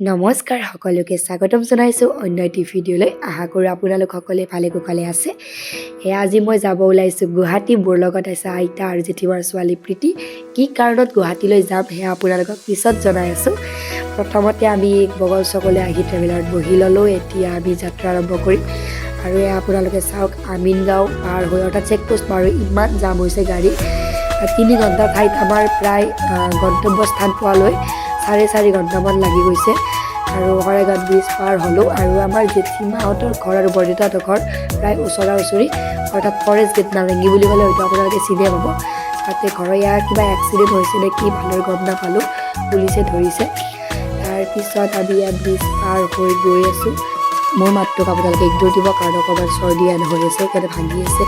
নমস্কাৰ সকলোকে স্বাগতম জনাইছোঁ অন্য এটি ভিডিঅ'লৈ। আশা কৰোঁ আপোনালোক সকলোৱে ভালে কুশলে আছে। আজি মই যাব ওলাইছোঁ গুৱাহাটী। মোৰ লগত আছে আইতা আৰু জেঠীমাৰ ছোৱালী প্ৰীতি। কি কাৰণত গুৱাহাটীলৈ যাম সেয়া আপোনালোকক পিছত জনাই আছোঁ। প্ৰথমতে আমি বগল চকলৈ আহি ট্ৰেভেলাৰত বহি ল'লোঁ। এতিয়া আমি যাত্ৰা আৰম্ভ কৰিম আৰু আপোনালোকে চাওক আমিনগাঁও পাৰ হৈ অৰ্থাৎ চেকপোষ্ট পাৰ হৈ ইমান জাম হৈছে গাড়ী। 3 ঘণ্টা ঠাইত আমাৰ প্ৰায় গন্তব্যস্থান পোৱালৈ 4.5 ঘণ্টামান লাগি গৈছে আৰু শৰাইঘাট ব্ৰিজ পাৰ হ'লোঁ আৰু আমাৰ জেঠীমাহঁতৰ ঘৰ আৰু বৰদেউতাহঁতৰ ঘৰ প্ৰায় ওচৰা ওচৰি, অৰ্থাৎ ফৰেষ্ট গেট নাৰেংগী বুলি ক'লে হয়তো আপোনালোকে চিনিয়ে পাব। তাতে ঘৰৰ ইয়াৰ কিবা এক্সিডেণ্ট হৈছে নে কি ভালদৰে গম নাপালোঁ, পুলিচে ধৰিছে। তাৰপিছত আমি ইয়াত ব্ৰিজ পাৰ হৈ গৈ আছোঁ। মোৰ মাতটোক আপোনালোকে ইগনোৰ দিব কাৰণ অকণমান চৰ্দি হৈ আছে, সেইকাৰণে ভাঙি আছে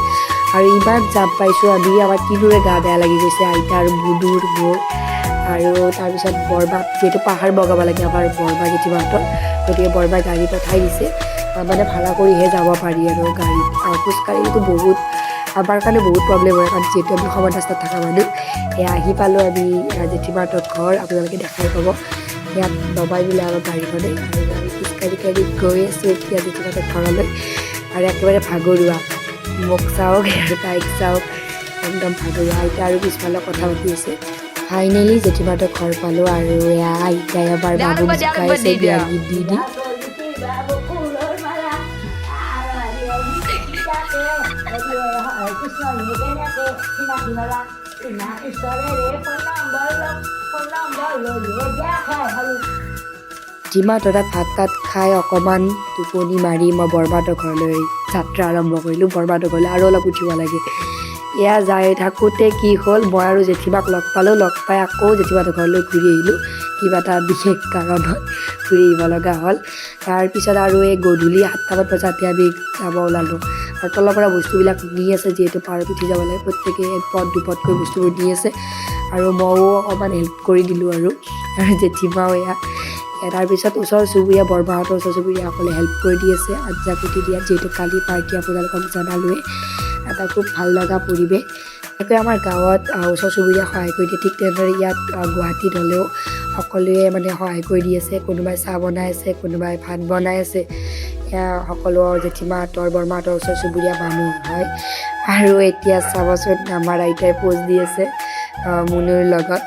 আৰু ইমান জাম পাইছোঁ আমি। আমাৰ তিনিওৰে গা বেয়া লাগি গৈছে, আইতা আৰু মুনুৰ মোৰ। আৰু তাৰপিছত বৰমা, যিহেতু পাহাৰ বগাব লাগে আমাৰ বৰমা জেঠীমাহঁতৰ, গতিকে বৰমাই গাড়ী পঠাই দিছে। মানে ভাড়া কৰিহে যাব পাৰি আৰু গাড়ীত। খোজকাঢ়িলেতো বহুত আমাৰ কাৰণে বহুত প্ৰব্লেম হয়, কাৰণ যিহেতু আমি সমান ৰাস্তাত থকা মানুহ। আহি পালোঁ আমি জেঠীমাহঁতৰ ঘৰ, আপোনালোকে দেখাই পাব। ইয়াত দবাই দিলে আমাৰ গাড়ীখনে আৰু আমি খোজকাঢ়ি গৈ আছোঁ এতিয়া জেঠীমাহঁতৰ ঘৰলৈ। আৰু একেবাৰে ভাগৰুৱা, মোক চাওক আৰু তাইক চাওক, একদম ভাগৰুৱা। আইতা আৰু পিছফালে কথা পাতি আছে। ফাইনেলি জেঠীমাহঁতৰ ঘৰ পালোঁ আৰু আইতাই এবাৰ বাবুক জোকাইছে বিয়া গীত দি দি। জেঠীমাহঁতৰ তাত ভাত তাত খাই অকণমান টোপনি মাৰি মই বৰমাহঁতৰ ঘৰলৈ যাত্ৰা আৰম্ভ কৰিলোঁ। বৰমাহঁতৰ ঘৰলৈ আৰু অলপ উঠিব লাগে। এয়া যাই থাকোঁতে কি হ'ল, মই আৰু জেঠীমাক লগ পালোঁ। লগ পাই আকৌ জেঠীমাহঁতৰ ঘৰলৈ ঘূৰি আহিলোঁ। কিবা এটা বিশেষ কাৰণত ঘূৰি আহিব লগা হ'ল। তাৰপিছত আৰু এই গধূলি 7টামান বজাতে আমি যাব ওলালোঁ আৰু তলৰ পৰা বস্তুবিলাক নি আছে, যিহেতু পাৰত উঠি যাব লাগে। প্ৰত্যেকে এপদ দুপদকৈ বস্তুবোৰ নি আছে আৰু ময়ো অকণমান হেল্প কৰি দিলোঁ আৰু জেঠীমাও এয়া। তাৰপিছত ওচৰ চুবুৰীয়া, বৰমাহঁতৰ ওচৰ চুবুৰীয়াসকলে হেল্প কৰি দি আছে আঞ্জা কুটি দিয়াত, যিহেতু কালি পাৰ্টি আপোনালোকক জনালোৱে। এটা খুব ভাল লগা পৰিৱেশ। এনেকৈ আমাৰ গাঁৱত ওচৰ চুবুৰীয়া সহায় কৰি দিয়ে, ঠিক তেনেদৰে ইয়াত গুৱাহাটীত হ'লেও সকলোৱে মানে সহায় কৰি দি আছে। কোনোবাই চাহ বনাই আছে, কোনোবাই ভাত বনাই আছে। সকলো জেঠীমাহঁতৰ বৰমাহঁতৰ ওচৰ চুবুৰীয়া মানুহ হয়। আৰু এতিয়া চাবচোন আমাৰ আইতাই পোজ দি আছে মুনুৰ লগত।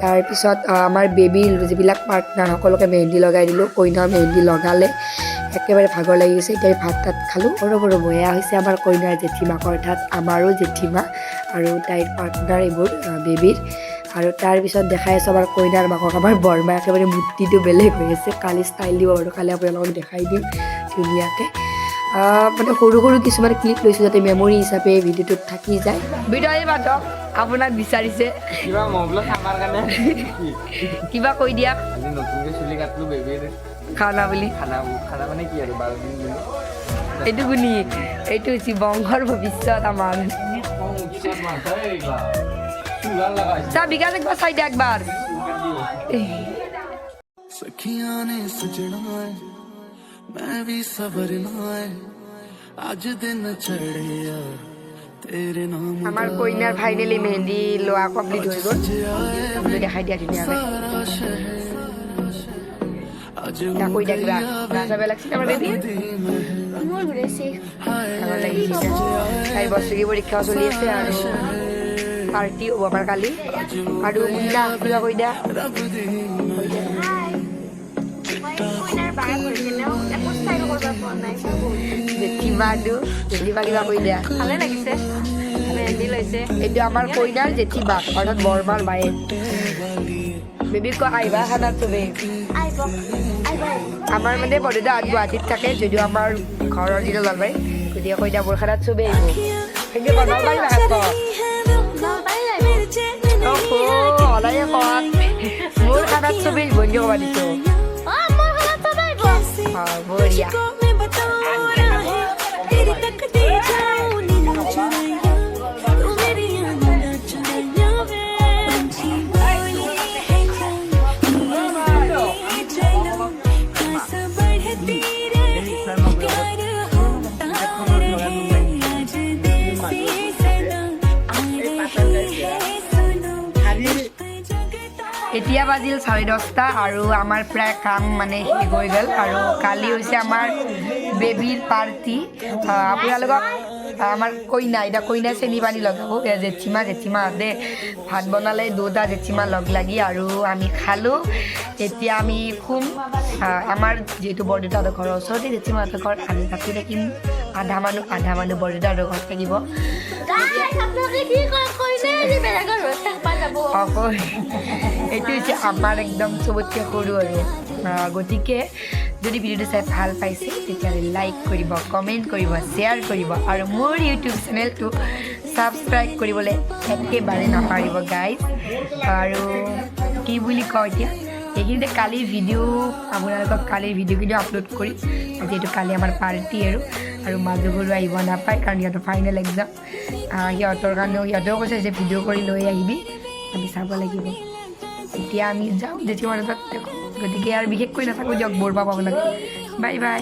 তাৰপিছত আমাৰ বেবীৰ যিবিলাক পাৰ্টনাৰ সকলোকে মেহেন্দি লগাই দিলোঁ। কইনাও মেহেন্দি লগালে, একেবাৰে ভাগৰ লাগি গৈছে। এতিয়া ভাত তাত খালোঁ। ৰ'ব এয়া হৈছে আমাৰ কইনাৰ জেঠীমাক, অৰ্থাৎ আমাৰো জেঠীমা আৰু তাইৰ পাৰ্টনাৰ এইবোৰ বেবীৰ। আৰু তাৰপিছত দেখাই আছোঁ আমাৰ কইনাৰ মাকক, আমাৰ বৰমা। একেবাৰে মূৰ্তিটো বেলেগ হৈ আছে, কালি ষ্টাইল দিব আৰু কালি আপোনালোকক দেখাই দিম ধুনীয়াকৈ। মানে সৰু সৰু কিছুমান ক্লিপ লৈছোঁ যাতে মেমৰি হিচাপে ভিডিঅ'টোত থাকি যায়। ভিডিঅ' বান্ধক আপোনাক বিচাৰিছে কিবা কৈ দিয়া। খানা বুলি খানা মানে কি আৰু এইটো শুনি এইটো হৈছে বংশৰ ভৱিষ্যত আমাৰ। বিকাশ একবাৰ সাইডে একবাৰ আমাৰ কইনাৰ ফাইনালি মেহেন্দি লোৱা কমপ্লিট হৈ গ'ল। দেখাই দিয়া ধুনীয়াকৈ। কৈ দিয়া কিবা নাচা বেয়া লাগছে আমাৰ বেবী। ডাঙৰ লাগিছে। 4 বছৰীয়া পৰীক্ষাও চলি আছে আৰু পাৰ্টি হ'ব আমাৰ কালি। আৰু মুন্না কিবা কৈ দিয়া। জেঠীমা কিবা কৈ দিয়া। ভালে লাগিছে, মেহেন্দি লৈছে। এইটো আমাৰ কইনাৰ জেঠীমা, অৰ্থাৎ বৰমাৰ মায়ে। বেবীক কয় আহিবা খানাত চবেই। আমাৰ মানে বৰদেউতা গুৱাহাটীত থাকে, যদিও আমাৰ ঘৰৰ দিনা নলবাৰী, গতিকে কইনা বৰ খানাত চবেই আহিব। নলবাৰী মোৰ খানাত চবেই বন্ধু ক'বা দিছোঁ। বঢ়িয়া। এতিয়া বাজিল 10:30 আৰু আমাৰ প্ৰায় কাম মানে শেষ হৈ গ'ল আৰু কালি হৈছে আমাৰ বেবীৰ পাৰ্টি আপোনালোকক আমাৰ কইনা এতিয়া কইনাই চেনি পানী লগাব জেঠিমাহঁতে ভাত বনালে দুটা জেঠিমা লগ লাগি আৰু আমি খালোঁ এতিয়া আমি শুম আমাৰ যিহেতু বৰদেউতাহঁতৰ ঘৰৰ ওচৰতে জেঠিমাহঁতৰ ঘৰ আমি তাতে থাকিম আধা মানুহ বৰদেউতাহঁতৰ ঘৰত থাকিব এইটো হৈছে আমাৰ একদম চবতকৈ সৰু আৰু গতিকে যদি ভিডিঅ'টো চাই ভাল পাইছে তেতিয়াহ'লে লাইক কৰিব কমেণ্ট কৰিব শ্বেয়াৰ কৰিব আৰু মোৰ ইউটিউব চেনেলটো ছাবস্ক্ৰাইব কৰিবলৈ একেবাৰে নাপাহৰিব গাইজ আৰু কি বুলি কওঁ এতিয়া এইখিনিতে কালিৰ আপোনালোকক কালিৰ ভিডিঅ' কিন্তু আপলোড কৰিম যিহেতু কালি আমাৰ পাৰ্টি আৰু মাজু ঘৰো আহিব নাপায় কাৰণ সিহঁতৰ ফাইনেল এক্সাম সিহঁতেও কৈছে যে ভিডিঅ' কৰি লৈ আহিবি আমি চাব লাগিব এতিয়া আমি যাওঁ জেঠিমাৰ তাত গতিকে আৰু বিশেষকৈ নাথাকোঁ দিয়ক বৰ পাব আপোনালোকে বাই বাই